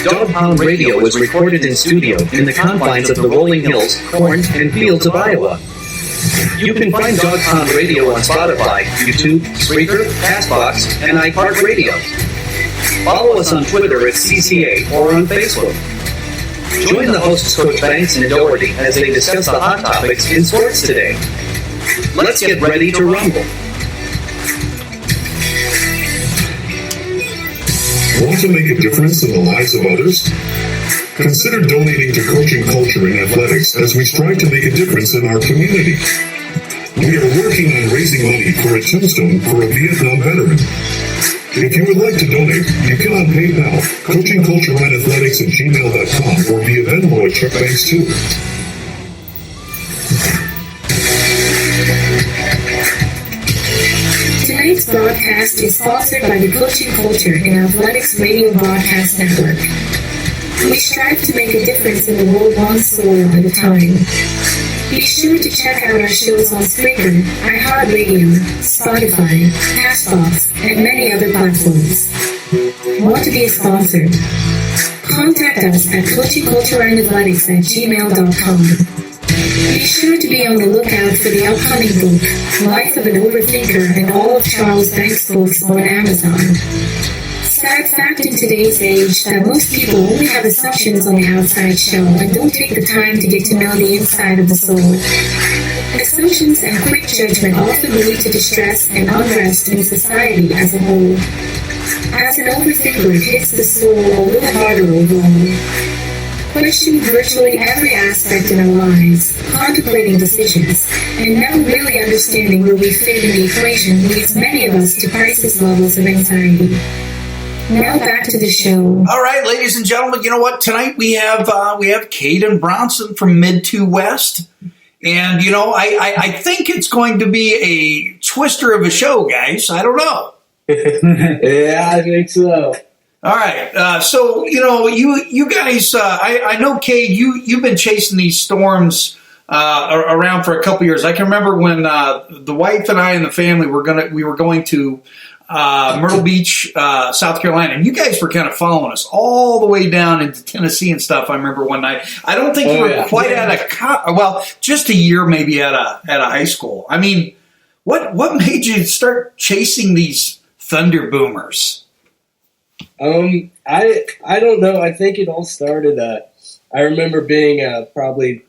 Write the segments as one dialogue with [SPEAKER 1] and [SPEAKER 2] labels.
[SPEAKER 1] Dog Pound Radio was recorded in studio in the confines of the rolling hills, corn, and fields of Iowa. You can find Dog Pound Radio on Spotify, YouTube, Spreaker, Castbox, and iHeartRadio. Follow us on Twitter at CCA or on Facebook. Join the hosts Coach Banks and Doherty as they discuss the hot topics in sports today. Let's get ready to rumble.
[SPEAKER 2] Want to make a difference in the lives of others? Consider donating to Coaching Culture in Athletics as we strive to make a difference in our community. We are working on raising money for a tombstone for a Vietnam veteran. If you would like to donate, you can on PayPal, coachingcultureandathletics@gmail.com, or via Venmo at Chuck Banks too.
[SPEAKER 3] Tonight's broadcast is sponsored by the Coaching Culture in Athletics Radio Broadcast Network. We strive to make a difference in the world one soul at a time. Be sure to check out our shows on Spreaker, iHeartRadio, Spotify, Castbox, and many other platforms. Want to be a sponsor? Contact us at coachingcultureandathletics@gmail.com. Be sure to be on the lookout for the upcoming book, Life of an Overthinker, and all of Charles Banks' books on Amazon. Sad fact in today's age that most people only have assumptions on the outside shell and don't take the time to get to know the inside of the soul. Assumptions and quick judgment often lead to distress and unrest in society as a whole. As an overthinker, it hits the soul a little harder overall. Questioning virtually every aspect in our lives, contemplating decisions, and never really understanding where we fit in the equation leads many of us to crisis levels of anxiety. Now back to the show.
[SPEAKER 4] All right, ladies and gentlemen, you know what? Tonight we have Caden Bronson from Mid2West. And, you know, I think it's going to be a twister of a show, guys. I don't know.
[SPEAKER 5] Yeah, I think so.
[SPEAKER 4] All right, so you know, you guys, I know, Cade, you've been chasing these storms around for a couple years. I can remember when the wife and I and the family were going to Myrtle Beach, South Carolina, and you guys were kind of following us all the way down into Tennessee and stuff. I remember one night. I don't think you were quite just a year maybe at a high school. I mean, what made you start chasing these thunder boomers?
[SPEAKER 5] I don't know. I think it all started. I remember being probably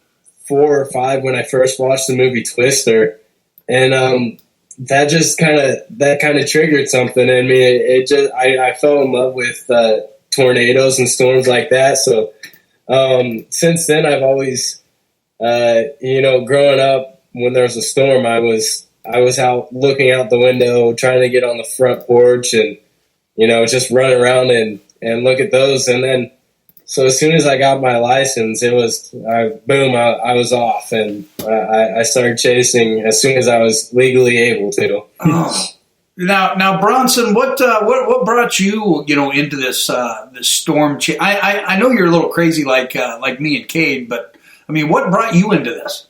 [SPEAKER 5] 4 or 5 when I first watched the movie Twister, and that kind of triggered something in me. I fell in love with tornadoes and storms like that. So since then, I've always, growing up, when there was a storm, I was out looking out the window, trying to get on the front porch and, just run around and look at those. And then, so as soon as I got my license, it was, boom, I was off. And I started chasing as soon as I was legally able to.
[SPEAKER 4] Oh. Now, Bronson, what brought you, into this storm? I know you're a little crazy like me and Cade, but, I mean, what brought you into this?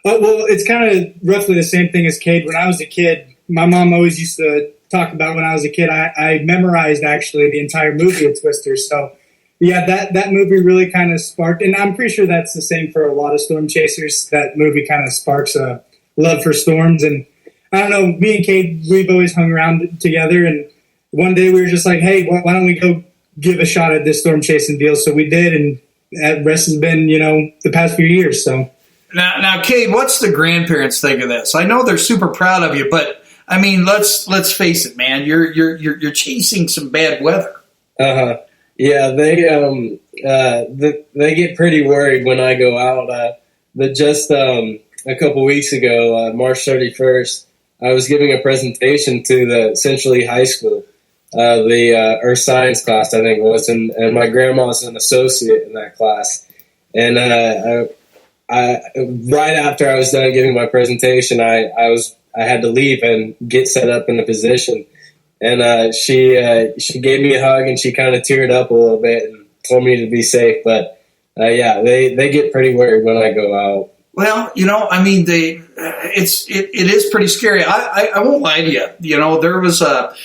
[SPEAKER 6] Well, it's kind of roughly the same thing as Cade. When I was a kid, my mom always used to talk about when I was a kid. I memorized, actually, the entire movie of Twister. So, yeah, that movie really kind of sparked, and I'm pretty sure that's the same for a lot of storm chasers. That movie kind of sparks a love for storms. And I don't know, me and Cade, we've always hung around together. And one day we were just like, hey, why don't we go give a shot at this storm chasing deal? So we did, and that rest has been, the past few years. So.
[SPEAKER 4] Now, Cade, what's the grandparents think of this? I know they're super proud of you, but I mean, let's face it, man. You're chasing some bad weather.
[SPEAKER 5] Yeah, they get pretty worried when I go out. Just a couple weeks ago, March 31st, I was giving a presentation to the Central High School, the Earth Science class, I think it was, and my grandma's an associate in that class, and I right after I was done giving my presentation, I had to leave and get set up in a position. And she gave me a hug, and she kind of teared up a little bit and told me to be safe. But yeah, they get pretty worried when I go out.
[SPEAKER 4] Well, I mean, it is pretty scary. I won't lie to you. There was a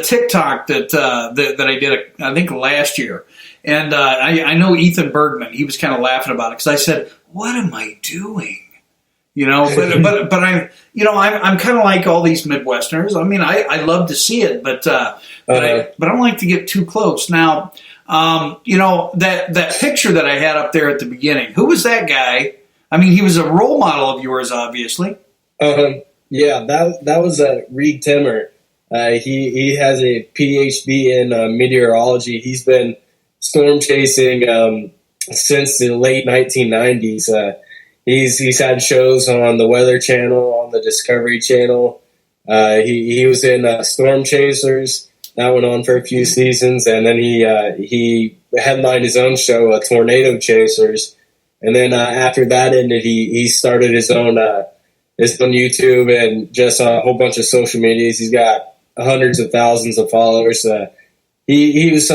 [SPEAKER 4] TikTok that I did I think last year, And I know Ethan Bergman, he was kind of laughing about it because I said, what am I doing? You know, but I'm kind of like all these Midwesterners. I mean, I love to see it, but I don't like to get too close. Now, that picture that I had up there at the beginning, who was that guy? I mean, he was a role model of yours, obviously.
[SPEAKER 5] Yeah, that was Reed Timmer. He has a PhD in meteorology. He's been storm chasing since the late 1990s. He's had shows on the Weather Channel, on the Discovery Channel. He was in Storm Chasers. That went on for a few seasons, and then he headlined his own show, Tornado Chasers. And then after that ended, he started his own YouTube and just a whole bunch of social medias. He's got hundreds of thousands of followers. He was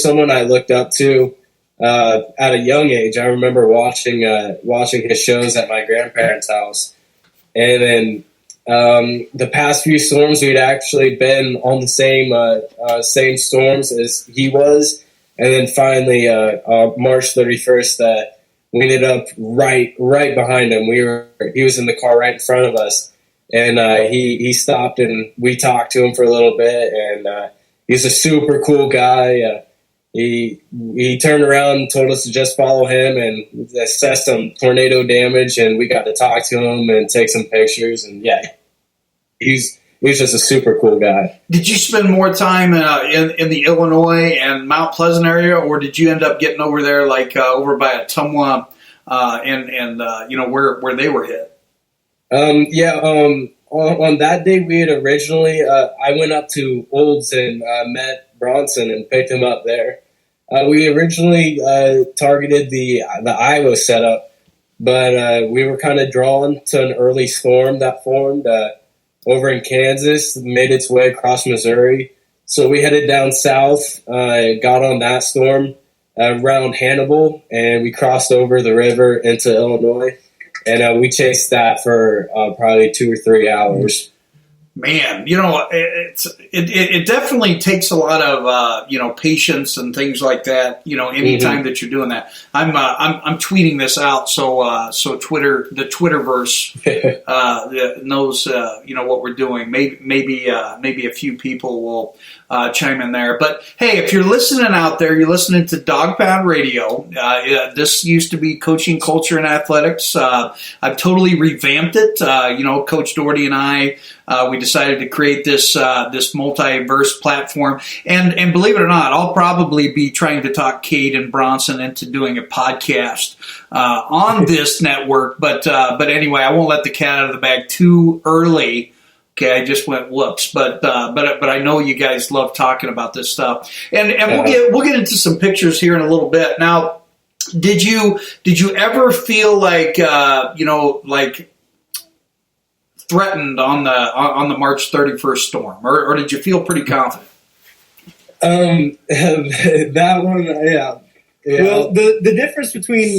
[SPEAKER 5] someone I looked up to. At a young age. I remember watching his shows at my grandparents' house, and then the past few storms we'd actually been on the same storms as he was, and then finally March 31st, we ended up right behind him. He was in the car right in front of us, and he stopped and we talked to him for a little bit, and he's a super cool guy. He turned around and told us to just follow him and assess some tornado damage, and we got to talk to him and take some pictures. And yeah, he's just a super cool guy.
[SPEAKER 4] Did you spend more time in the Illinois and Mount Pleasant area, or did you end up getting over there like over by Ottumwa and where they were hit? On that day we had originally I went up to Olds and met Bronson and picked him up there. We originally targeted the Iowa setup, but we were kind of drawn to an early storm that formed over in Kansas, made its way across Missouri. So we headed down south, got on that storm around Hannibal, and we crossed over the river into Illinois, and we chased that for probably 2 or 3 hours. Man, it definitely takes a lot of patience and things like that. Anytime that you're doing that, I'm tweeting this out so Twitter, the Twitterverse knows what we're doing. Maybe a few people will chime in there. But hey, if you're listening out there, you're listening to Dog Pound Radio. This used to be Coaching Culture and Athletics. I've totally revamped it. Coach Doherty and I. We decided to create this multiverse platform, and believe it or not, I'll probably be trying to talk Cade and Bronson into doing a podcast on this network. But anyway, I won't let the cat out of the bag too early. Okay, I just went whoops, but I know you guys love talking about this stuff, and we'll get into some pictures here in a little bit. Now, did you ever feel like threatened on the March 31st storm, or did you feel pretty confident?
[SPEAKER 5] That one, yeah.
[SPEAKER 6] Well, the difference between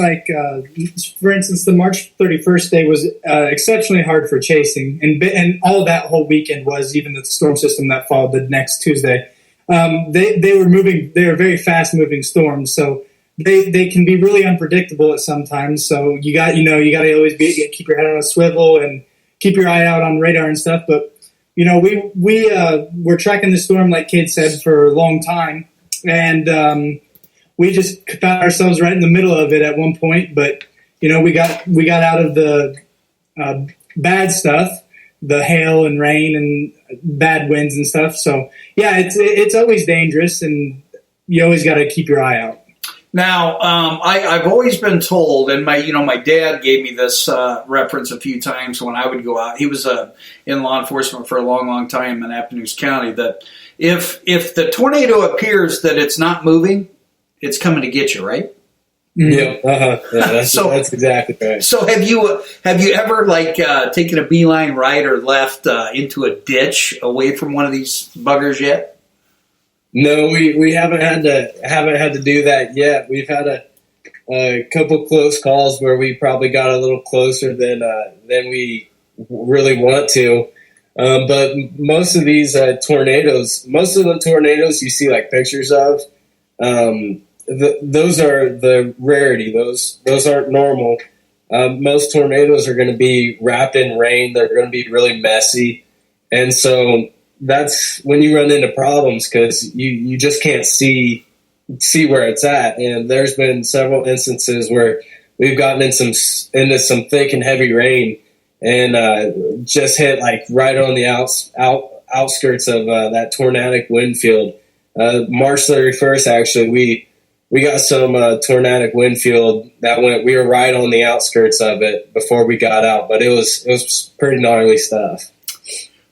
[SPEAKER 6] for instance, the March 31st day was exceptionally hard for chasing, and all that whole weekend was, even the storm system that followed the next Tuesday. They were moving. They were very fast moving storms, so they can be really unpredictable at sometimes. So you got to always keep your head on a swivel and keep your eye out on radar and stuff. But we were tracking the storm, like Cade said, for a long time, and we just found ourselves right in the middle of it at one point. But we got out of the bad stuff, the hail and rain and bad winds and stuff. So yeah, it's always dangerous, and you always got to keep your eye out.
[SPEAKER 4] Now, I've always been told, and my dad gave me this reference a few times when I would go out. He was in law enforcement for a long, long time in Appanoose County. That if the tornado appears that it's not moving, it's coming to get you, right?
[SPEAKER 5] Yeah, that's exactly right.
[SPEAKER 4] So have you ever taken a beeline right or left into a ditch away from one of these buggers yet?
[SPEAKER 5] No, we haven't had to do that yet. We've had a couple close calls where we probably got a little closer than we really want to. But most of these tornadoes, most of the tornadoes you see pictures of, those are the rarity. Those aren't normal. Most tornadoes are going to be wrapped in rain. They're going to be really messy, and so that's when you run into problems because you just can't see where it's at. And there's been several instances where we've gotten into some thick and heavy rain and just hit like right on the outskirts of that tornadic wind field. March 31st, actually, we got some tornadic wind field that we were right on the outskirts of it before we got out, but it was pretty gnarly stuff.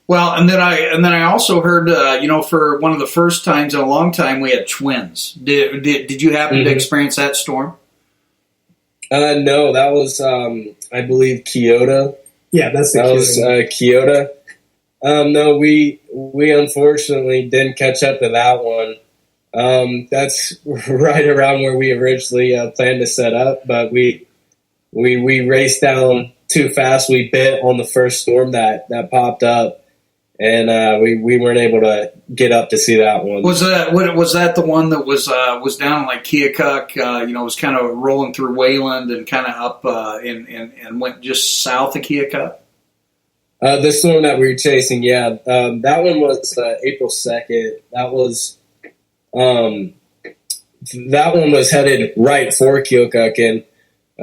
[SPEAKER 4] Well, and then I also heard, for one of the first times in a long time, we had twins. Did you happen to experience that storm?
[SPEAKER 5] No, that was I believe Kyoto.
[SPEAKER 6] Yeah, that
[SPEAKER 5] was Kyoto. No, we unfortunately didn't catch up to that one. That's right around where we originally planned to set up, but we raced down too fast. We bit on the first storm that popped up. And we weren't able to get up to see that one.
[SPEAKER 4] Was that the one that was down in like Keokuk? Was kind of rolling through Wayland and kind of up and went just south of Keokuk.
[SPEAKER 5] The storm that we were chasing, yeah, that one was April 2nd. That one was headed right for Keokuk, and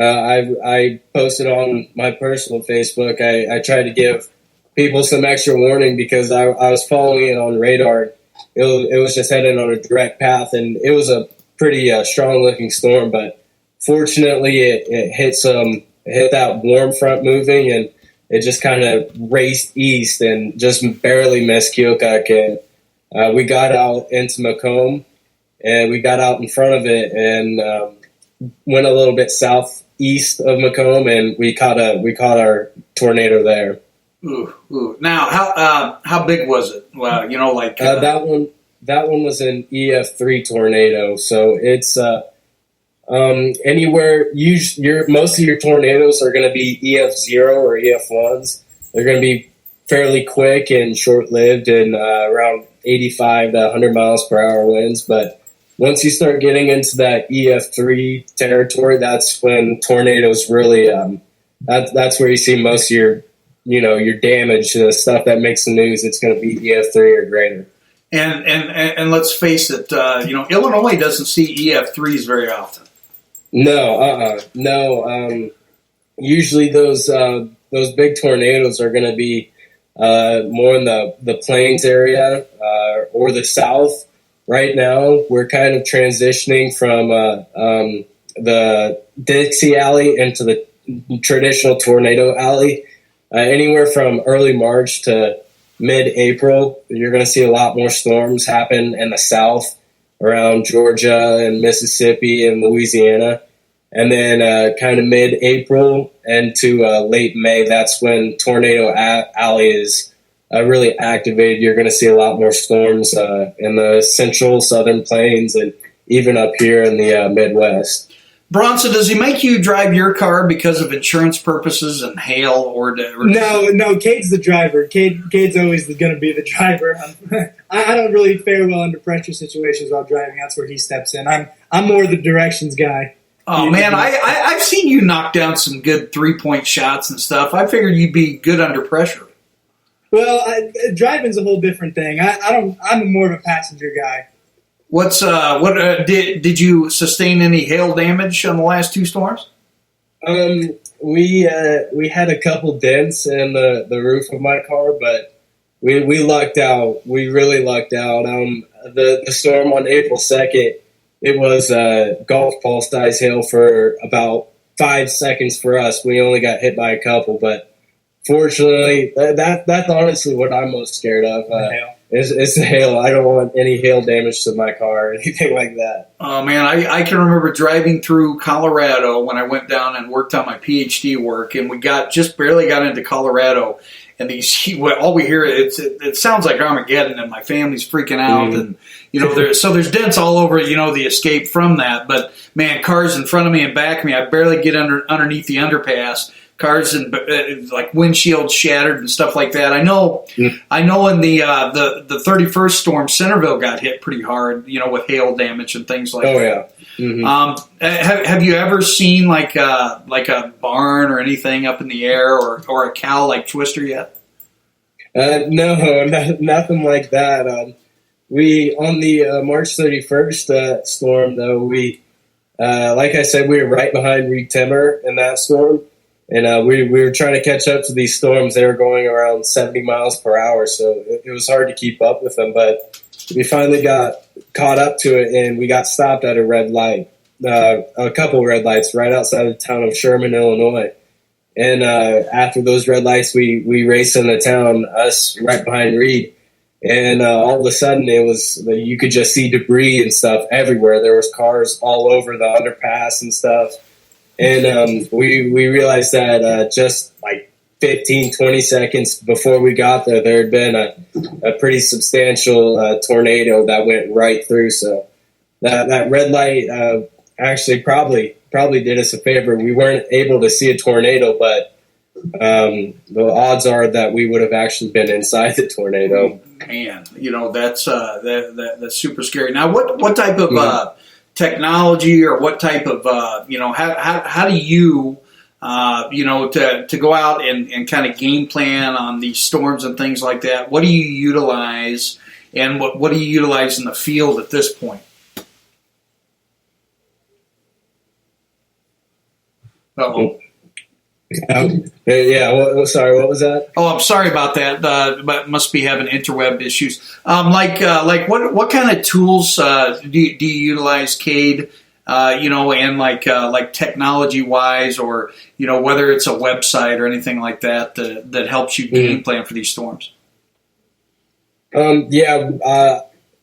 [SPEAKER 5] I posted on my personal Facebook. I tried to give people some extra warning because I was following it on radar. It was just headed on a direct path, and it was a pretty strong looking storm. But fortunately, it hit that warm front moving, and it just kind of raced east and just barely missed Keokuk. And we got out into Macomb, and we got out in front of it and went a little bit southeast of Macomb, and we caught our tornado there.
[SPEAKER 4] Ooh. Now, how big was it? Well,
[SPEAKER 5] that one was an EF3 tornado, so it's anywhere. Most of your tornadoes are going to be EF0 or EF1s. They're going to be fairly quick and short-lived, and around 85 to 100 miles per hour winds. But once you start getting into that EF3 territory, that's when tornadoes really. That's where you see most of your damage, the stuff that makes the news. It's going to be EF3 or greater.
[SPEAKER 4] And let's face it, Illinois doesn't see EF3s very often.
[SPEAKER 5] No. Usually those big tornadoes are going to be more in the plains area or the south. Right now, we're kind of transitioning from the Dixie Alley into the traditional tornado alley. Anywhere from early March to mid-April, you're going to see a lot more storms happen in the south around Georgia and Mississippi and Louisiana. And then kind of mid-April into late May, that's when Tornado Alley is really activated. You're going to see a lot more storms in the central southern plains and even up here in the Midwest.
[SPEAKER 4] Bronson, does he make you drive your car because of insurance purposes and hail or
[SPEAKER 6] No, Cade's the driver. Cade's always going to be the driver. I don't really fare well under pressure situations while driving. That's where he steps in. I'm more the directions guy.
[SPEAKER 4] Oh, man, I've seen you knock down some good three-point shots and stuff. I figured you'd be good under pressure.
[SPEAKER 6] Well, driving's a whole different thing. I'm more of a passenger guy.
[SPEAKER 4] Did you sustain any hail damage on the last two storms?
[SPEAKER 5] We had a couple dents in the roof of my car, but we lucked out. We really lucked out. The storm on April 2nd, it was golf ball size hail for about 5 seconds for us. We only got hit by a couple, but fortunately, that's honestly what I'm most scared of. It's the hail. I don't want any hail damage to my car or anything like that. Oh, man,
[SPEAKER 4] I can remember driving through Colorado when I went down and worked on my PhD work, and we just barely got into Colorado, and all we hear, it sounds like Armageddon, and my family's freaking out, and there's dents all over, the escape from that, but, man, cars in front of me and back of me, I barely get underneath the underpass. Cars and like windshields shattered and stuff like that. I know in the 31st storm, Centerville got hit pretty hard, with hail damage and things like that.
[SPEAKER 5] Oh, yeah.
[SPEAKER 4] Have you ever seen like a barn or anything up in the air, or a cow like Twister yet?
[SPEAKER 5] No, nothing like that. We on the March 31st storm, though, we like I said, we were right behind Reed Timmer in that storm, and we were trying to catch up to these storms. They were going around 70 miles per hour, so it was hard to keep up with them. But we finally got caught up to it, and we got stopped at a red light, a couple red lights right outside of the town of Sherman, Illinois. And after those red lights, we raced into town, us right behind Reed. And all of a sudden, it was you could just see debris and stuff everywhere. There was cars all over the underpass and stuff. And we realized that just like 15, 20 seconds before we got there, there had been a pretty substantial tornado that went right through. So that red light actually probably did us a favor. We weren't able to see a tornado, but the odds are that we would have actually been inside the tornado.
[SPEAKER 4] Man, that's super scary. Now, what type of technology, or what type of how do you to go out and kind of game plan on these storms and things like that? What do you utilize, and what do you utilize in the field at this point? Uh-oh.
[SPEAKER 5] Yeah. Sorry. What was that?
[SPEAKER 4] Oh, I'm sorry about that. But must be having interweb issues. Like what kind of tools do you utilize, Cade? And like technology wise, or whether it's a website or anything like that that helps you game plan for these storms.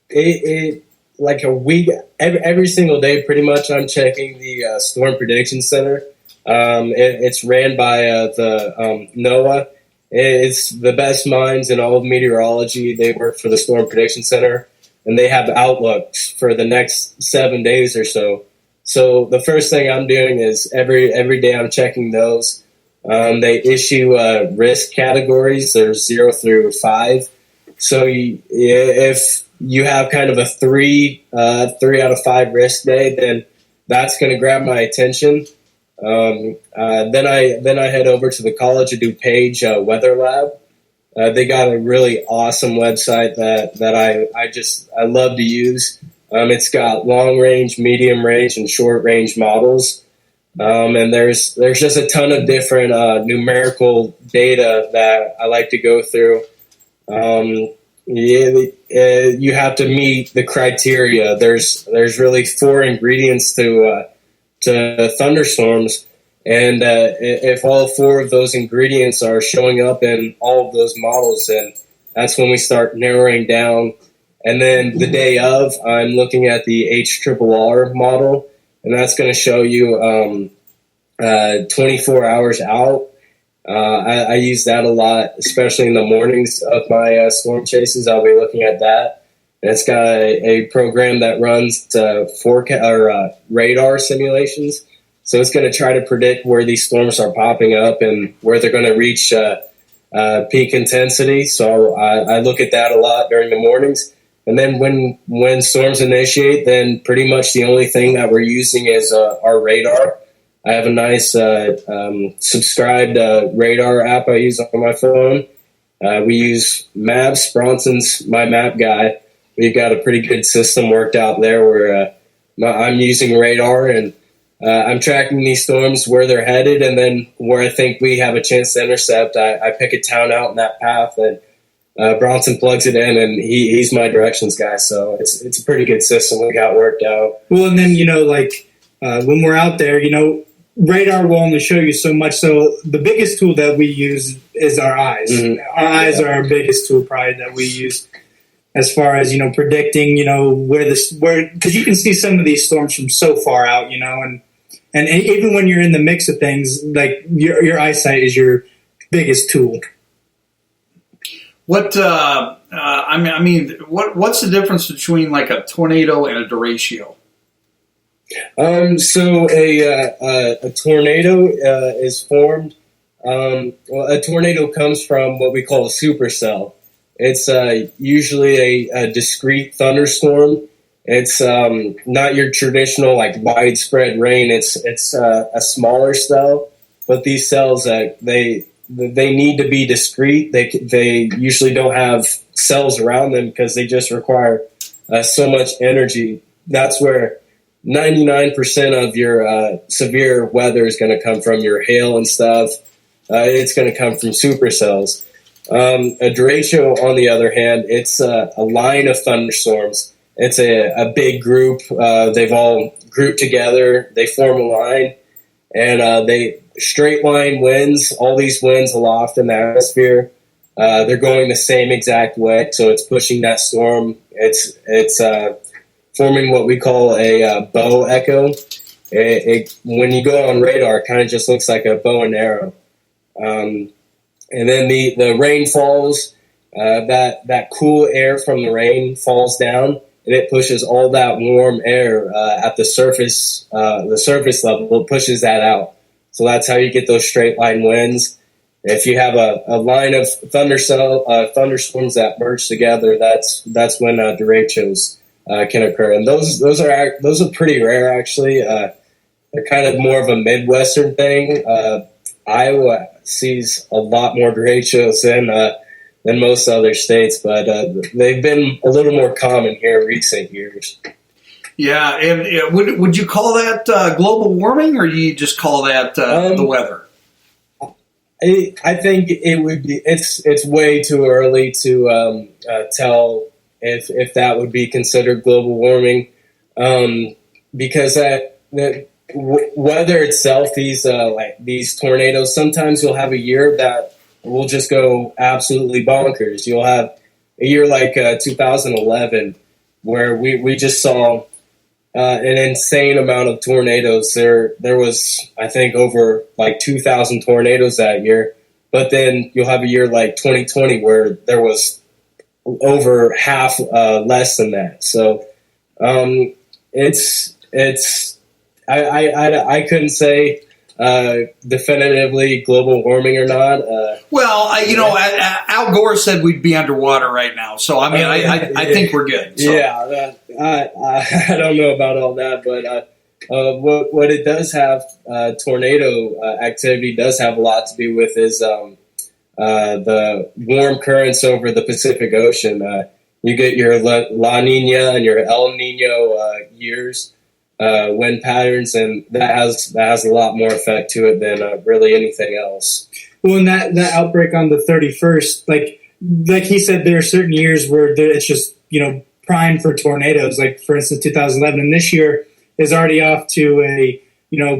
[SPEAKER 5] It like a week every single day, pretty much. I'm checking the Storm Prediction Center. It's ran by the NOAA. It's the best minds in all of meteorology. They work for the Storm Prediction Center, and they have outlooks for the next 7 days or so. So the first thing I'm doing is every day I'm checking those. They issue risk categories. There's 0 through 5. So if you have kind of a 3 out of 5 risk day, then that's going to grab my attention. Then I head over to the College of DuPage Weather Lab. They got a really awesome website that I love to use. It's got long range, medium range, and short range models. And there's just a ton of different numerical data that I like to go through. You have to meet the criteria. There's really 4 ingredients to thunderstorms, and if all 4 of those ingredients are showing up in all of those models, then that's when we start narrowing down. And then the day of, I'm looking at the HRRR model, and that's going to show you 24 hours out. I use that a lot, especially in the mornings of my storm chases. I'll be looking at that. And it's got a program that runs radar simulations. So it's going to try to predict where these storms are popping up and where they're going to reach peak intensity. So I look at that a lot during the mornings. And then when storms initiate, then pretty much the only thing that we're using is our radar. I have a nice subscribed radar app I use on my phone. We use maps. Bronson's my map guy. We've got a pretty good system worked out there where I'm using radar, and I'm tracking these storms where they're headed, and then where I think we have a chance to intercept. I pick a town out in that path, and Bronson plugs it in, and he's my directions guy. So it's a pretty good system we got worked out.
[SPEAKER 6] Well, and then when we're out there, radar will only show you so much. So the biggest tool that we use is our eyes. Mm-hmm. Our eyes are our biggest tool probably that we use as far as, predicting, where because you can see some of these storms from so far out, and even when you're in the mix of things, like your eyesight is your biggest tool.
[SPEAKER 4] What, what's the difference between like a tornado and a derecho?
[SPEAKER 5] So a tornado is formed. A tornado comes from what we call a supercell. It's usually a discrete thunderstorm It's not your traditional like widespread rain. It's a smaller cell, but these cells they need to be discrete. They usually don't have cells around them because they just require so much energy. That's where 99% of your severe weather is going to come from. Your hail and stuff. It's going to come from supercells. A derecho, on the other hand, it's a line of thunderstorms. It's a big group. They've all grouped together. They form a line, and they straight line winds. All these winds aloft in the atmosphere. They're going the same exact way, so it's pushing that storm. It's forming what we call a bow echo. When you go on radar, it kind of just looks like a bow and arrow. And then the rain falls. That cool air from the rain falls down, and it pushes all that warm air at the surface level. It pushes that out. So that's how you get those straight line winds. If you have a line of thunderstorms that merge together, that's when derechos can occur, and those are pretty rare actually. They're kind of more of a Midwestern thing. Iowa sees a lot more derechos than most other states, but they've been a little more common here in recent years.
[SPEAKER 4] Yeah, and would you call that global warming, or do you just call that the weather?
[SPEAKER 5] I think it would be. It's way too early to tell if that would be considered global warming, because the weather itself, these tornadoes. Sometimes you'll have a year that will just go absolutely bonkers. You'll have a year like 2011, where we just saw an insane amount of tornadoes. There was, I think, over like 2,000 tornadoes that year. But then you'll have a year like 2020 where there was over half less than that. So I couldn't say definitively global warming or not.
[SPEAKER 4] Al Gore said we'd be underwater right now, so I mean, I think we're good. So.
[SPEAKER 5] Yeah, I don't know about all that, but what it does have, tornado activity does have a lot to do with is the warm currents over the Pacific Ocean. You get your La Nina and your El Nino years. Wind patterns, and that has a lot more effect to it than really anything else.
[SPEAKER 6] Well, and that outbreak on the 31st, like he said, there are certain years where it's just prime for tornadoes. Like for instance, 2011, and this year is already off to a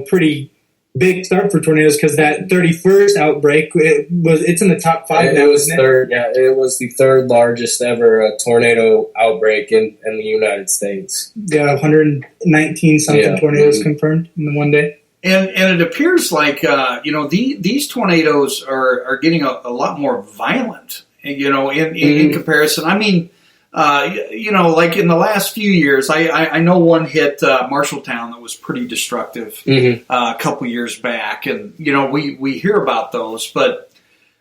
[SPEAKER 6] pretty big start for tornadoes because that 31st outbreak it's in the top 5 now.
[SPEAKER 5] It was third. Yeah, it was the third largest ever tornado outbreak in the United States.
[SPEAKER 6] Yeah, 119 something tornadoes confirmed in one day.
[SPEAKER 4] And it appears like these tornadoes are getting a lot more violent. In comparison. I mean, like in the last few years, I know one hit Marshalltown that was pretty destructive a couple years back, and we hear about those, but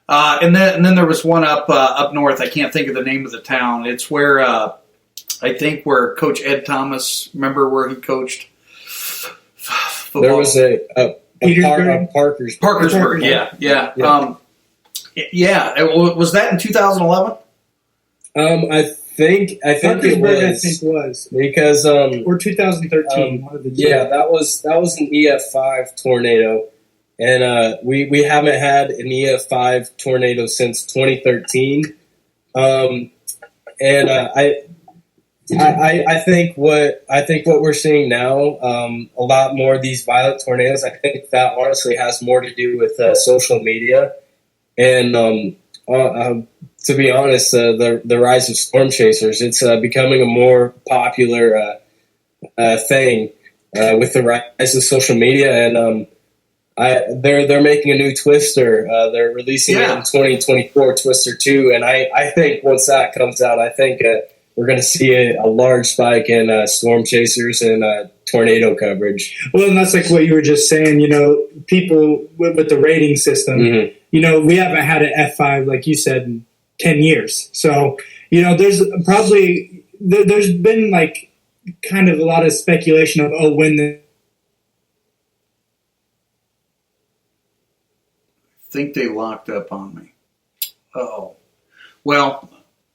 [SPEAKER 4] and then there was one up north. I can't think of the name of the town. It's where I think where Coach Ed Thomas. Remember where he coached football?
[SPEAKER 5] There was Parkersburg.
[SPEAKER 4] Yeah. Was that in 2011?
[SPEAKER 5] I think it
[SPEAKER 6] was
[SPEAKER 5] because
[SPEAKER 6] or 2013. One of the two.
[SPEAKER 5] Yeah, that was an EF5 tornado, and we haven't had an EF5 tornado since 2013. And I think what we're seeing now, a lot more of these violent tornadoes. I think that honestly has more to do with social media, and to be honest, the rise of storm chasers. It's becoming a more popular thing with the rise of social media, and they're making a new Twister. They're releasing it in 2024, Twister 2, and I think once that comes out, I think we're going to see a large spike in storm chasers and tornado coverage.
[SPEAKER 6] Well, and that's like what you were just saying. People with the rating system. Mm-hmm. We haven't had an F5 like you said in 10 years. So there's been like kind of a lot of speculation of, when the
[SPEAKER 4] think they locked up on me. Oh, well,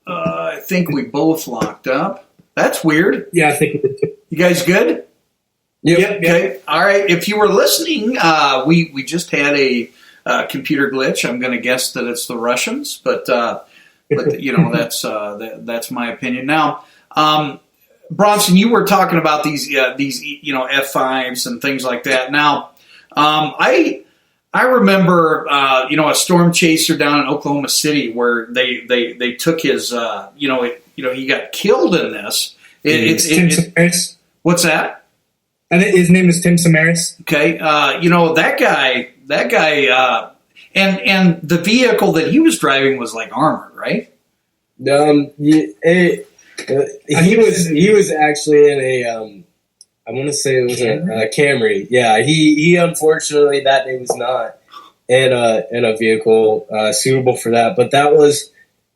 [SPEAKER 4] I think we both locked up. That's weird.
[SPEAKER 6] Yeah, I think we did too.
[SPEAKER 4] You guys good?
[SPEAKER 6] Yep.
[SPEAKER 4] Okay. All right. If you were listening, we just had a computer glitch. I'm going to guess that it's the Russians, but that's my opinion. Now, Bronson, you were talking about these F5s and things like that. Now, I remember a storm chaser down in Oklahoma City where they took his he got killed in this.
[SPEAKER 6] Tim Samaras.
[SPEAKER 4] What's that?
[SPEAKER 6] I think his name is Tim Samaras.
[SPEAKER 4] Okay, that guy, and the vehicle that he was driving was like armored, right?
[SPEAKER 5] He was actually in a I want to say it was a Camry. Yeah, he unfortunately that day was not in a vehicle suitable for that. But that was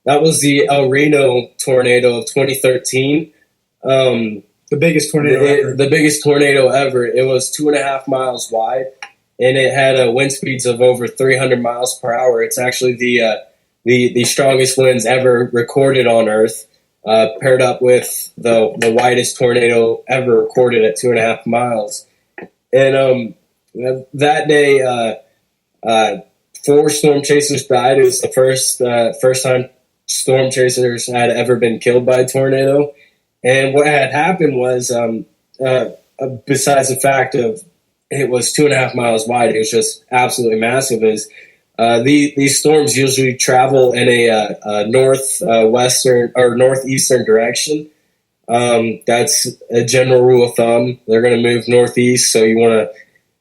[SPEAKER 5] the El Reno tornado of 2013.
[SPEAKER 6] The biggest tornado ever.
[SPEAKER 5] The biggest tornado ever. It was 2.5 miles wide, and it had wind speeds of over 300 miles per hour. It's actually the strongest winds ever recorded on Earth. Paired up with the widest tornado ever recorded at 2.5 miles. And that day, 4 storm chasers died. It was the first time storm chasers had ever been killed by a tornado. And what had happened was, besides the fact of it was 2.5 miles wide, it was just absolutely massive, is these storms usually travel in a northwestern or northeastern direction. That's a general rule of thumb. They're going to move northeast, so you want to,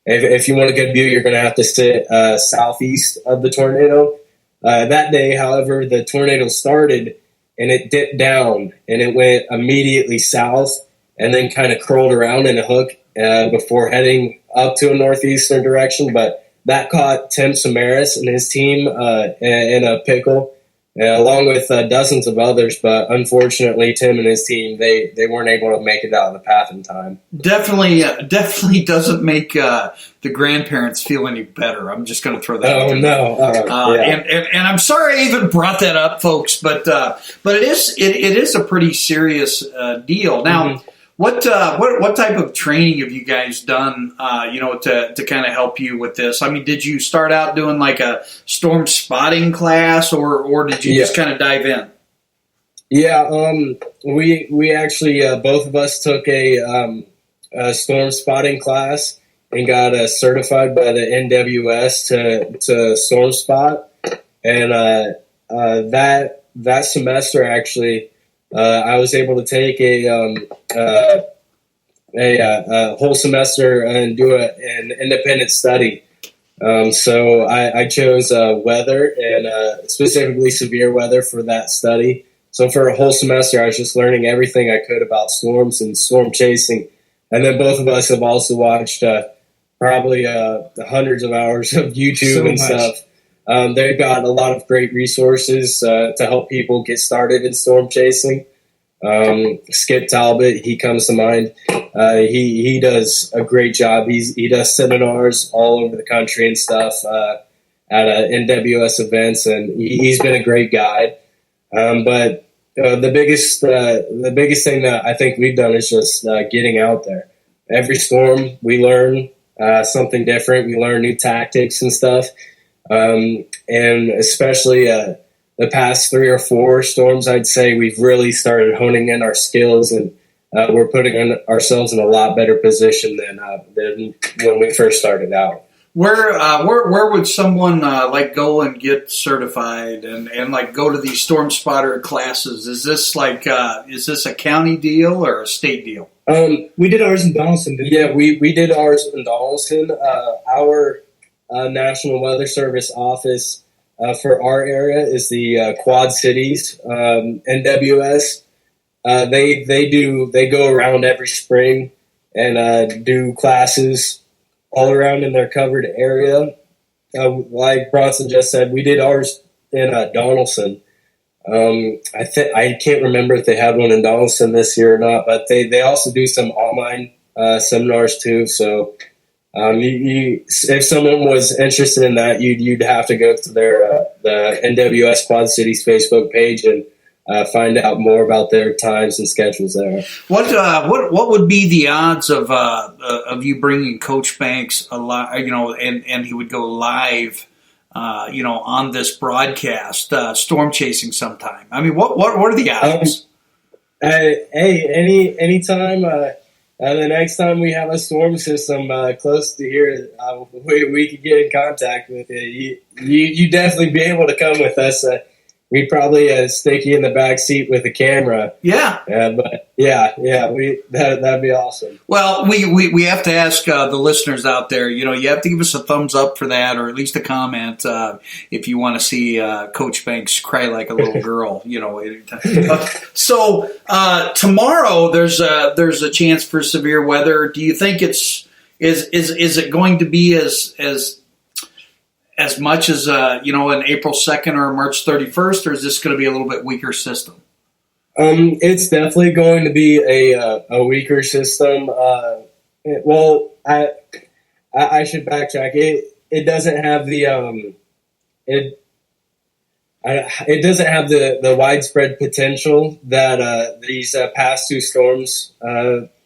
[SPEAKER 5] if you want a good view, you're going to have to sit southeast of the tornado. That day, however, the tornado started and it dipped down and it went immediately south and then kind of curled around in a hook before heading up to a northeastern direction, but that caught Tim Samaras and his team in a pickle, along with dozens of others. But unfortunately, Tim and his team, they weren't able to make it out of the path in time.
[SPEAKER 4] Definitely doesn't make the grandparents feel any better. I'm just going to throw that out there.
[SPEAKER 5] No.
[SPEAKER 4] And I'm sorry I even brought that up, folks, but it is a pretty serious deal. Now, what type of training have you guys done, to kind of help you with this? I mean, did you start out doing like a storm spotting class, or did you just kind of dive in?
[SPEAKER 5] Yeah, we actually both of us took a storm spotting class and got certified by the Mid2West to storm spot, and that semester actually. I was able to take a whole semester and do an independent study. So I chose weather and specifically severe weather for that study. So for a whole semester, I was just learning everything I could about storms and storm chasing. And then both of us have also watched probably hundreds of hours of YouTube and stuff. They've got a lot of great resources to help people get started in storm chasing. Skip Talbot, he comes to mind. He does a great job. He does seminars all over the country and stuff at NWS events, and he's been a great guide. But the biggest thing that I think we've done is just getting out there. Every storm, we learn something different. We learn new tactics and stuff. And especially the past 3 or 4 storms, I'd say we've really started honing in our skills, and we're putting ourselves in a lot better position than when we first started out.
[SPEAKER 4] Where would someone go and get certified and like go to these storm spotter classes? Is this a county deal or a state deal?
[SPEAKER 6] We did ours in Donaldson, didn't
[SPEAKER 5] we? We did ours in Donaldson. Our National Weather Service office for our area is the Quad Cities NWS. They go around every spring and do classes all around in their covered area. Like Bronson just said, we did ours in Donaldson. I can't remember if they had one in Donaldson this year or not, but they also do some online seminars too. So if someone was interested in that, you'd have to go to their the NWS Quad Cities Facebook page and find out more about their times and schedules there.
[SPEAKER 4] What would be the odds of you bringing Coach Banks alive? And he would go live, on this broadcast, storm chasing sometime. I mean, what are the odds?
[SPEAKER 5] Anytime. The next time we have a storm system close to here, we could get in contact with you. You definitely be able to come with us. We'd probably stick you in the back seat with a camera.
[SPEAKER 4] Yeah.
[SPEAKER 5] That'd be awesome.
[SPEAKER 4] Well, we have to ask the listeners out there, you have to give us a thumbs up for that, or at least a comment if you want to see Coach Banks cry like a little girl, So tomorrow there's a chance for severe weather. Do you think is it going to be as much as an April 2nd or March 31st, or is this going to be a little bit weaker system?
[SPEAKER 5] It's definitely going to be a weaker system. I should backtrack. It doesn't have the it doesn't have the widespread potential that these past two storms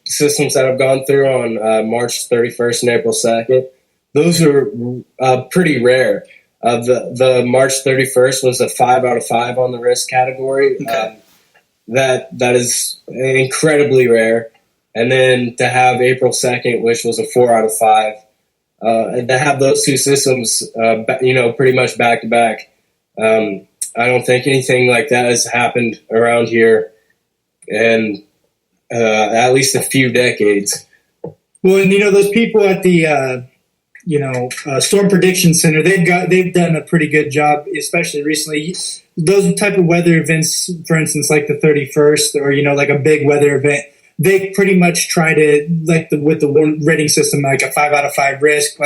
[SPEAKER 5] systems that have gone through on March 31st and April 2nd. Those are pretty rare. The March 31st was a 5 out of 5 on the risk category.
[SPEAKER 4] Okay.
[SPEAKER 5] That is incredibly rare. And then to have April 2nd, which was a 4 out of 5, and to have those two systems, pretty much back to back. I don't think anything like that has happened around here in at least a few decades.
[SPEAKER 6] Well, and those people at the Storm Prediction Center, they've done a pretty good job, especially recently. Those type of weather events, for instance, like the 31st, or like a big weather event, they pretty much try to, with the rating system, like a 5 out of 5 risk.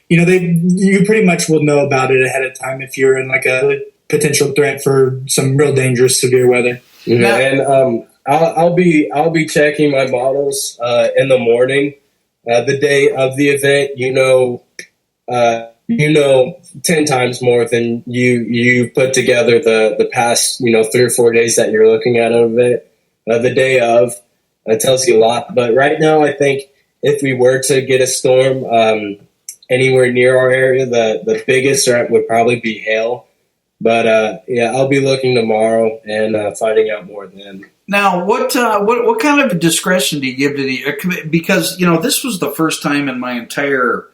[SPEAKER 6] You pretty much will know about it ahead of time if you're in like a potential threat for some real dangerous severe weather.
[SPEAKER 5] Yeah, and I'll be checking my models in the morning. The day of the event, 10 times more than you put together the past, 3 or 4 days that you're looking at an event. The day of tells you a lot. But right now, I think if we were to get a storm anywhere near our area, the biggest threat would probably be hail. But I'll be looking tomorrow and finding out more then.
[SPEAKER 4] Now, what kind of discretion do you give to because this was the first time in my entire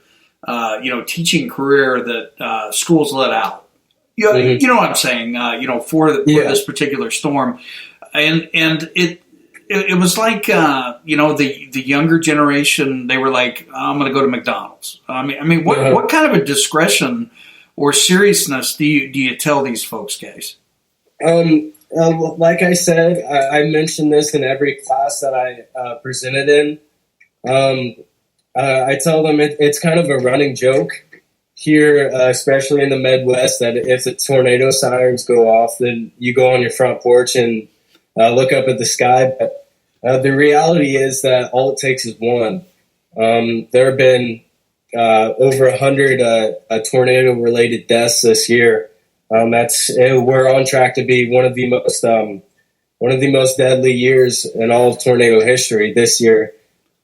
[SPEAKER 4] teaching career that schools let out. You know what I'm saying? For this particular storm, and it was like the younger generation, they were like, I'm going to go to McDonald's. I mean, what kind of a discretion or seriousness do you tell these folks, guys?
[SPEAKER 5] Like I said, I mentioned this in every class that I presented in. I tell them it's kind of a running joke here, especially in the Mid2West, that if the tornado sirens go off, then you go on your front porch and look up at the sky. But the reality is that all it takes is one. There have been over 100 tornado-related deaths this year. We're on track to be one of the most deadly years in all of tornado history this year.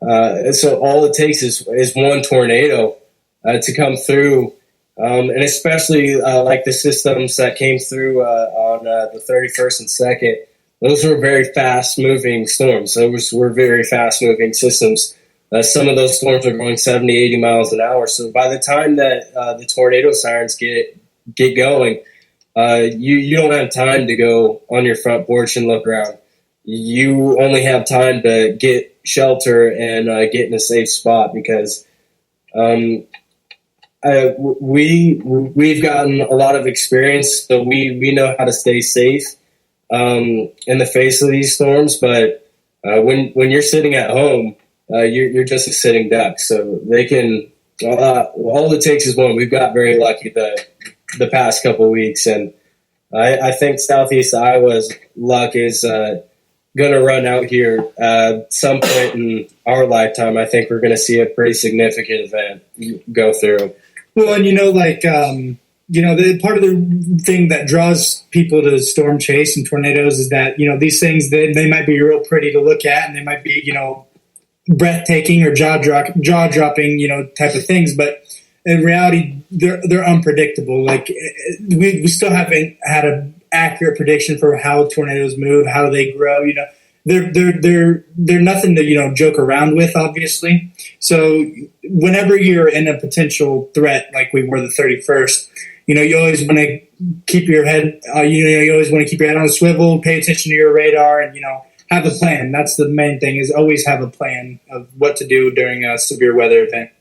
[SPEAKER 5] So all it takes is one tornado to come through, and especially like the systems that came through on the 31st and 2nd. Those were very fast-moving storms. Those were very fast-moving systems. Some of those storms are going 70, 80 miles an hour. So by the time that the tornado sirens get going, you don't have time to go on your front porch and look around. You only have time to get shelter and get in a safe spot because we've gotten a lot of experience, so we know how to stay safe in the face of these storms. But when you're sitting at home, you're just a sitting duck. So they can all it takes is one. We've got very lucky the past couple of weeks, and I think Southeast Iowa's luck is going to run out here some point in our lifetime. I think we're going to see a pretty significant event go through.
[SPEAKER 6] Well, and the part of the thing that draws people to storm chase and tornadoes is that, these things, they might be real pretty to look at, and they might be, breathtaking or jaw-dropping, type of things. But in reality, they're unpredictable. Like, we still haven't had an accurate prediction for how tornadoes move, how they grow. They're nothing to joke around with, obviously. So whenever you're in a potential threat, like we were the 31st, you always want to keep your head. You always want to keep your head on a swivel, pay attention to your radar, and have a plan. That's the main thing: is always have a plan of what to do during a severe weather event.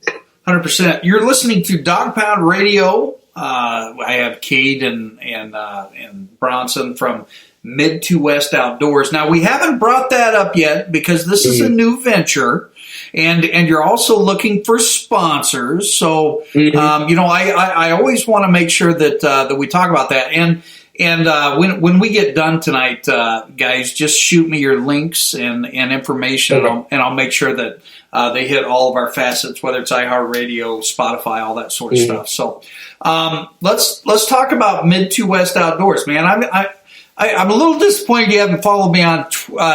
[SPEAKER 4] 100%. You're listening to Dog Pound Radio. I have Cade and Bronson from Mid2West Outdoors. Now, we haven't brought that up yet because this is a new venture, and you're also looking for sponsors. So, I always want to make sure that we talk about that. And when we get done tonight, guys, just shoot me your links and information, and I'll make sure that they hit all of our facets, whether it's iHeartRadio, Spotify, all that sort of stuff. So let's talk about Mid2West Outdoors, man. I'm a little disappointed you haven't followed me on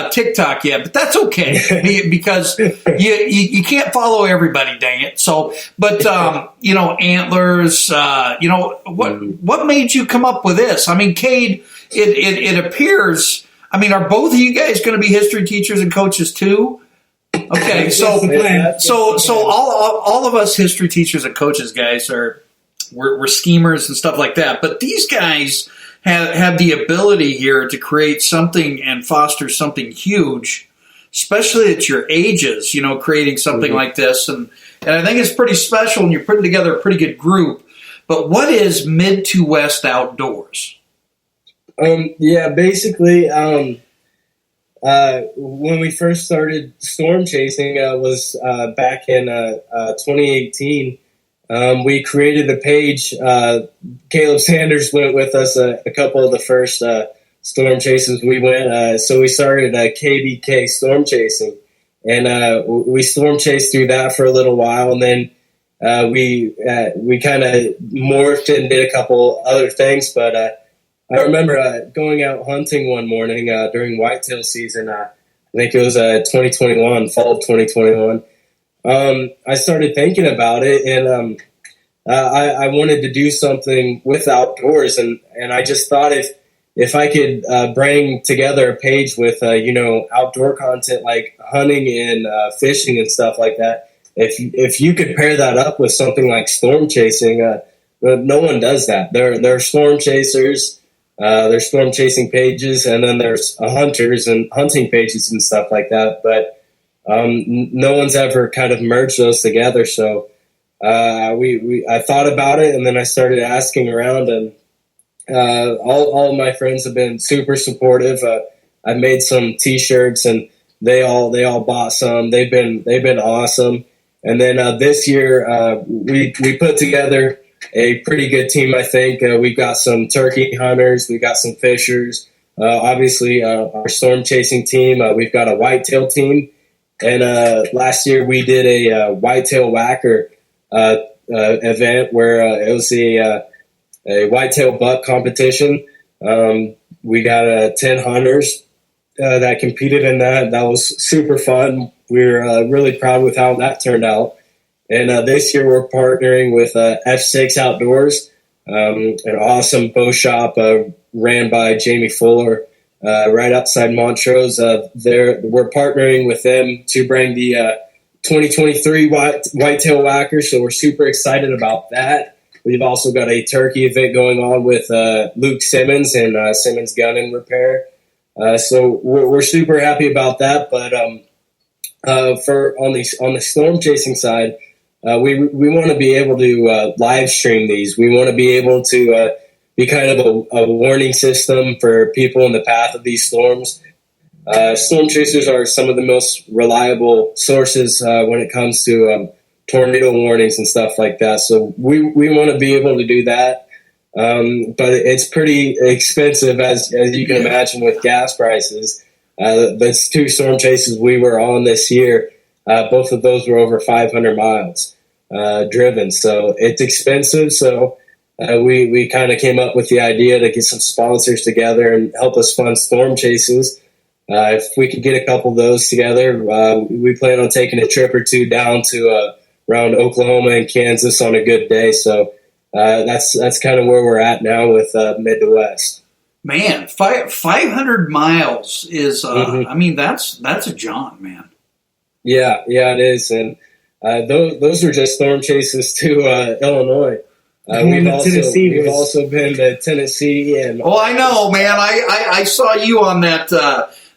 [SPEAKER 4] TikTok yet, but that's okay because you can't follow everybody, dang it. So, but antlers. What made you come up with this? I mean, Cade, it appears. I mean, are both of you guys going to be history teachers and coaches too? Okay, so all of us history teachers and coaches, guys, we're schemers and stuff like that. But these guys have the ability here to create something and foster something huge, especially at your ages, creating something like this. And I think it's pretty special, and you're putting together a pretty good group. But what is Mid2West Outdoors?
[SPEAKER 5] Basically, when we first started storm chasing was back in 2018. We created the page. Caleb Sanders went with us a couple of the first storm chases we went. So we started KBK Storm Chasing, and we storm chased through that for a little while, and then we kind of morphed and did a couple other things. But I remember going out hunting one morning during whitetail season. I think it was 2021, fall of 2021. I started thinking about it, and I wanted to do something with outdoors, and I just thought if I could bring together a page with outdoor content like hunting and fishing and stuff like that, if you could pair that up with something like storm chasing, no one does that. There are storm chasers, there's storm chasing pages, and then there's hunters and hunting pages and stuff like that, but no one's ever kind of merged those together. So I thought about it, and then I started asking around, and all of my friends have been super supportive. I made some T-shirts, and they all bought some. They've been awesome. And then this year we put together a pretty good team. I think we've got some turkey hunters, we've got some fishers. Obviously, our storm chasing team. We've got a whitetail team. And last year we did a whitetail whacker event where it was a whitetail buck competition. We got 10 hunters that competed in that. That was super fun. We're really proud with how that turned out. And this year we're partnering with F6 Outdoors, an awesome bow shop ran by Jamie Fuller. Right outside Montrose. We're partnering with them to bring the 2023 whitetail whacker, so we're super excited about that. We've also got a turkey event going on with Luke Simmons and Simmons Gun and Repair. So we're super happy about that. But on the storm chasing side, we want to be able to live stream these. We want to be able to be kind of a warning system for people in the path of these storms. Storm chasers are some of the most reliable sources when it comes to tornado warnings and stuff like that. So we want to be able to do that. but it's pretty expensive, as you can imagine, with gas prices. The 2 storm chases we were on this year, both of those were over 500 miles driven. So it's expensive. So we kind of came up with the idea to get some sponsors together and help us fund storm chases. If we could get a couple of those together, we plan on taking a trip or 2 down to around Oklahoma and Kansas on a good day. So that's kind of where we're at now with Mid2West.
[SPEAKER 4] Man, 500 miles is, I mean, that's a jaunt, man.
[SPEAKER 5] Yeah, it is. And those are just storm chases to Illinois. We've also been to Tennessee. And
[SPEAKER 4] I know, man. I saw you on that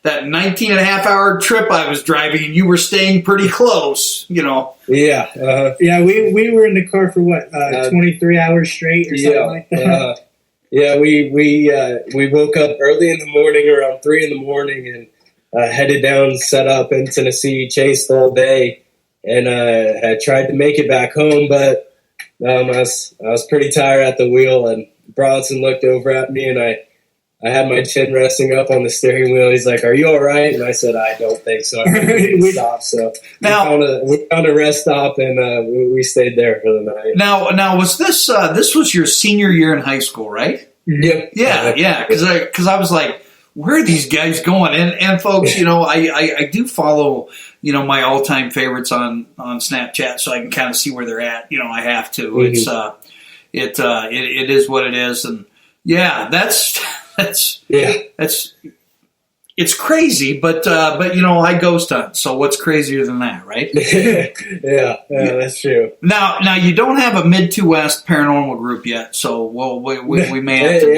[SPEAKER 4] 19 and a half hour trip I was driving, and you were staying pretty close,
[SPEAKER 5] Yeah.
[SPEAKER 6] Yeah, we were in the car for 23 hours straight or something like that.
[SPEAKER 5] We woke up early in the morning, around 3 in the morning, and headed down, set up in Tennessee, chased all day, and I tried to make it back home, but I was pretty tired at the wheel, and Bronson looked over at me, and I had my chin resting up on the steering wheel. He's like, "Are you all right?" And I said, "I don't think so." We stopped. So we found a rest stop, and we stayed there for the night.
[SPEAKER 4] Now was this was your senior year in high school, right?
[SPEAKER 5] Yep.
[SPEAKER 4] Yeah. Because I was like, where are these guys going? And folks, I do follow my all time favorites on Snapchat, so I can kind of see where they're at. I have to. Mm-hmm. It is what it is, and yeah, that's it's crazy, but I ghost hunt. So what's crazier than that, right?
[SPEAKER 5] yeah, that's true.
[SPEAKER 4] Now you don't have a Mid2West paranormal group yet, so we may have to.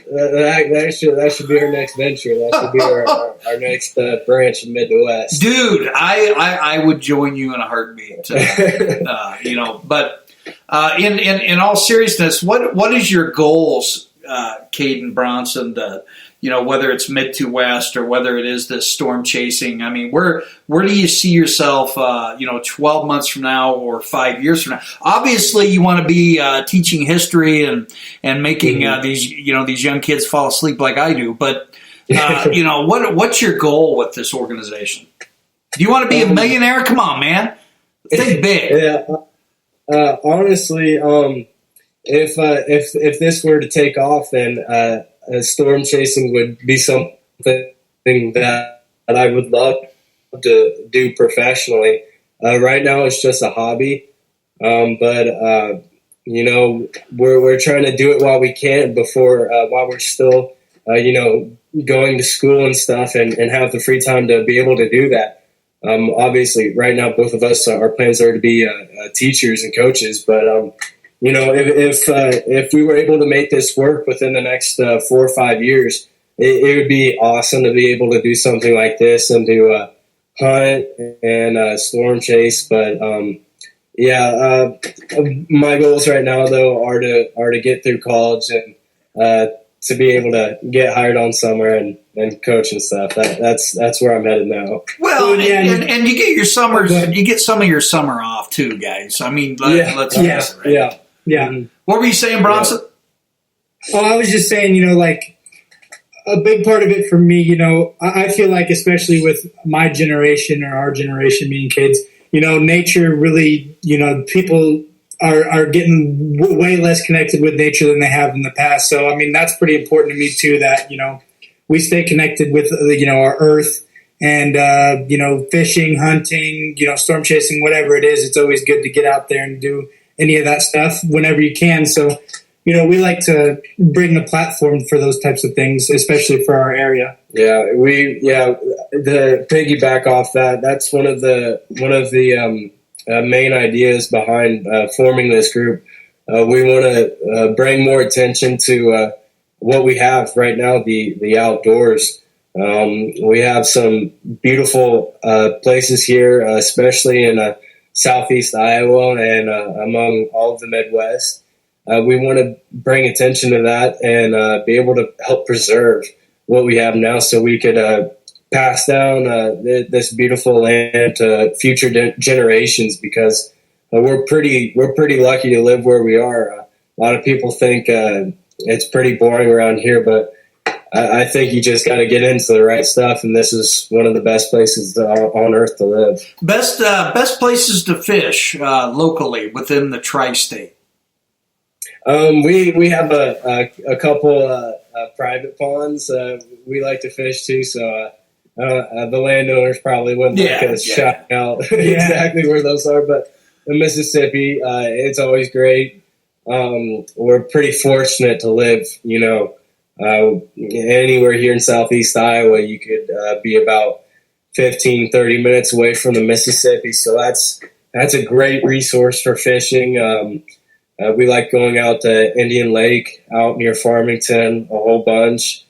[SPEAKER 5] That should be our next venture. That should be our next branch of Mid2West.
[SPEAKER 4] Dude, I would join you in a heartbeat. But in all seriousness, what is your goals, Caden Bronson? Whether it's Mid2West or whether it is this storm chasing. I mean, where do you see yourself, 12 months from now or 5 years from now? Obviously, you want to be teaching history and making these young kids fall asleep like I do. But what's your goal with this organization? Do you want to be a millionaire? Come on, man, think big.
[SPEAKER 5] Yeah, honestly, if this were to take off, then storm chasing would be something that I would love to do professionally. Right now, it's just a hobby, but we're trying to do it while we can while we're still going to school and stuff, and have the free time to be able to do that. Obviously, right now, both of us, our plans are to be teachers and coaches, but if we were able to make this work within the next 4 or 5 years, it would be awesome to be able to do something like this and to hunt and storm chase. But my goals right now though are to get through college and to be able to get hired on somewhere and coach and stuff. That's where I'm headed now.
[SPEAKER 4] Well, and you get your summers, you get some of your summer off too, guys. I mean, let's face it, right?
[SPEAKER 6] Yeah.
[SPEAKER 4] What were you saying, Bronson?
[SPEAKER 6] I was just saying, a big part of it for me, I feel like, especially with my generation or our generation being kids, nature really, people are getting way less connected with nature than they have in the past. So, I mean, that's pretty important to me too, that, we stay connected with, our earth and, fishing, hunting, storm chasing, whatever it is. It's always good to get out there and do any of that stuff whenever you can. So, we like to bring the platform for those types of things, especially for our area. The piggyback off that's one of the main ideas behind forming this group. We want to bring more attention to what we have right now, the outdoors. We have some beautiful places here, especially in Southeast Iowa and among all of the Midwest. We want to bring attention to that and be able to help preserve what we have now, so we could pass down this beautiful land to future generations. Because we're pretty lucky to live where we are.
[SPEAKER 5] lot of people think it's pretty boring around here, but I think you just got to get into the right stuff, and this is one of the best places on earth to live.
[SPEAKER 4] Best places to fish locally within the tri-state.
[SPEAKER 5] We have a couple private ponds we like to fish too, so the landowners probably wouldn't like us shouting out exactly where those are, but the Mississippi, it's always great. We're pretty fortunate to live, anywhere here in southeast Iowa. You could be about 15, 30 minutes away from the Mississippi, so that's a great resource for fishing. We like going out to Indian Lake out near Farmington a whole bunch.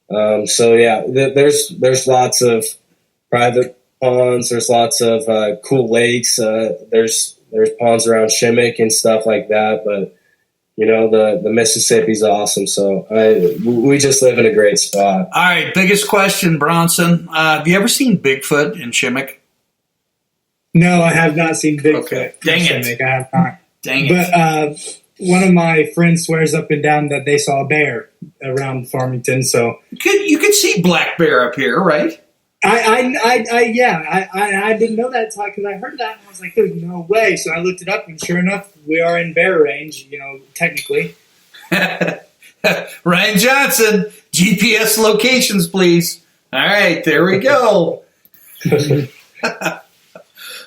[SPEAKER 5] There's lots of private ponds. There's lots of cool lakes. There's ponds around Shimmick and stuff like that. But the Mississippi's awesome. So we just live in a great spot.
[SPEAKER 4] All right, biggest question, Bronson. Have you ever seen Bigfoot in Shimmick?
[SPEAKER 6] No, I have not seen Bigfoot.
[SPEAKER 4] Okay. Dang it.
[SPEAKER 6] Shimmick. I have not.
[SPEAKER 4] Dang it.
[SPEAKER 6] But one of my friends swears up and down that they saw a bear around Farmington. So
[SPEAKER 4] you could see black bear up here, right?
[SPEAKER 6] I didn't know that because I heard that and I was like, "There's no way." So I looked it up, and sure enough, we are in bear range. Technically.
[SPEAKER 4] Ryan Johnson, GPS locations, please. All right, there we go.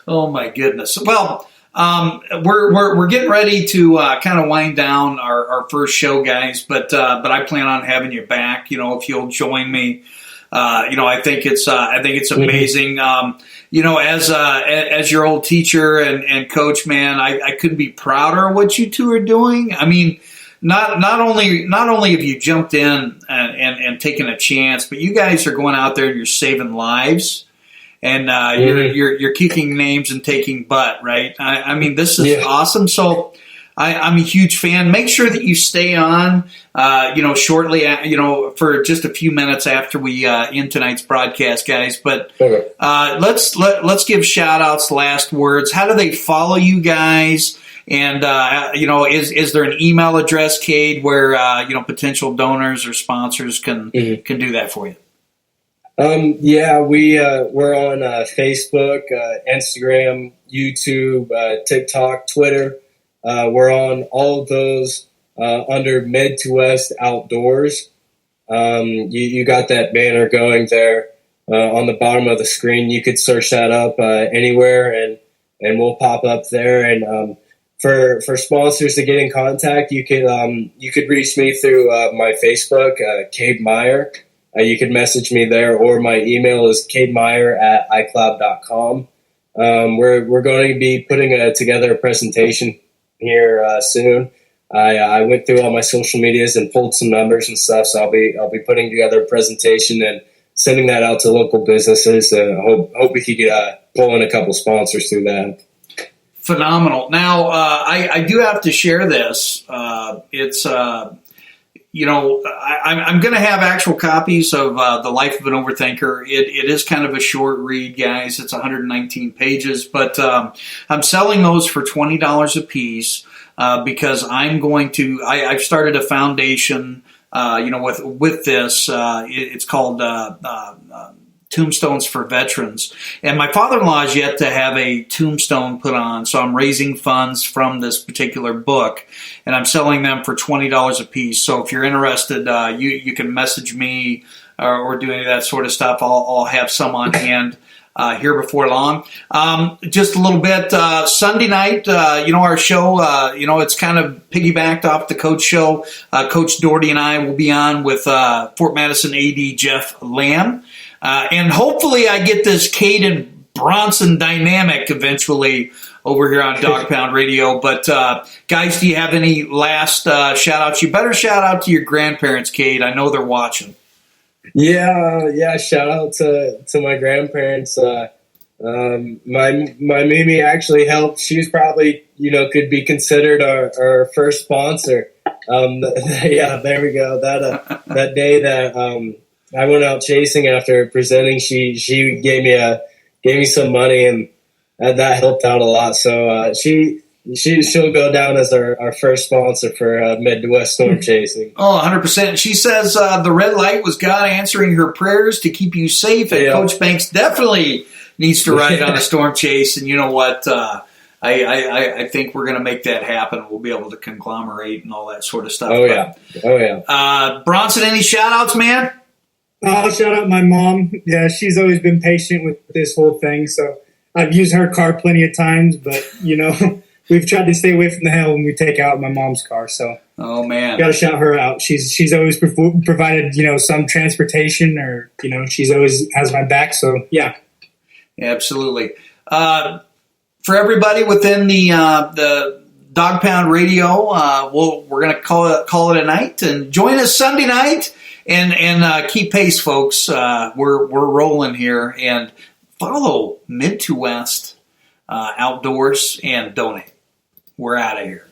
[SPEAKER 4] Oh my goodness. Well, we're getting ready to kind of wind down our first show, guys. But I plan on having you back. If you'll join me. I think it's amazing. As your old teacher and coach, man, I couldn't be prouder of what you two are doing. I mean, not only have you jumped in and taken a chance, but you guys are going out there and you're saving lives. And you're kicking names and taking butt, right? I mean, this is awesome. So I'm a huge fan. Make sure that you stay on, shortly, for just a few minutes after we end tonight's broadcast, guys. But let's give shout outs, last words. How do they follow you guys? And is there an email address, Cade, where potential donors or sponsors can do that for you?
[SPEAKER 5] We're on Facebook, Instagram, YouTube, TikTok, Twitter. We're on all of those under Mid2West Outdoors. You got that banner going there on the bottom of the screen. You could search that up anywhere, and we'll pop up there. And for sponsors to get in contact, you could reach me through my Facebook, Cade Meyer. You can message me there, or my email is cademeyer@icloud.com. We're going to be putting together a presentation here soon. I went through all my social medias and pulled some numbers and stuff, so I'll be putting together a presentation and sending that out to local businesses. And hope we could pull in a couple sponsors through that.
[SPEAKER 4] Phenomenal. Now, I do have to share this. It's I'm going to have actual copies of The Life of an Overthinker. It is kind of a short read, guys. It's 119 pages, but I'm selling those for $20 a piece because I'm going to. I've started a foundation, with this. It's called Tombstones for Veterans. And my father-in-law is yet to have a tombstone put on, so I'm raising funds from this particular book, and I'm selling them for $20 a piece. So if you're interested, you can message me or do any of that sort of stuff. I'll have some on hand here before long. Just a little bit, Sunday night, our show, it's kind of piggybacked off the coach show. Coach Doherty and I will be on with Fort Madison AD Jeff Lamb. And hopefully I get this Cade and Bronson dynamic eventually over here on Dog Pound Radio. But, guys, do you have any last shout-outs? You better shout out to your grandparents, Cade. I know they're watching.
[SPEAKER 5] Yeah, shout out to my grandparents. My Mimi actually helped. She was probably, could be considered our first sponsor. Yeah, there we go. That day that I went out chasing after presenting, she gave me some money, and that helped out a lot. So she she'll go down as our first sponsor for Mid2West storm chasing.
[SPEAKER 4] Oh, 100%. She says the red light was God answering her prayers to keep you safe, and Coach Banks definitely needs to ride on a storm chase. And you know what? I think we're going to make that happen. We'll be able to conglomerate and all that sort of stuff.
[SPEAKER 5] Oh, yeah.
[SPEAKER 4] Bronson, any shout-outs, man?
[SPEAKER 6] I'll shout out my mom. Yeah, she's always been patient with this whole thing, so I've used her car plenty of times, but, we've tried to stay away from the hell when we take out my mom's car, so.
[SPEAKER 4] Oh, man.
[SPEAKER 6] Got to shout her out. She's always provided, some transportation or, she's always has my back, so, yeah.
[SPEAKER 4] Absolutely. For everybody within the Dog Pound Radio, we're going to call it a night, and join us Sunday night. And keep pace, folks. We're rolling here, and follow Mid2West Outdoors and donate. We're out of here.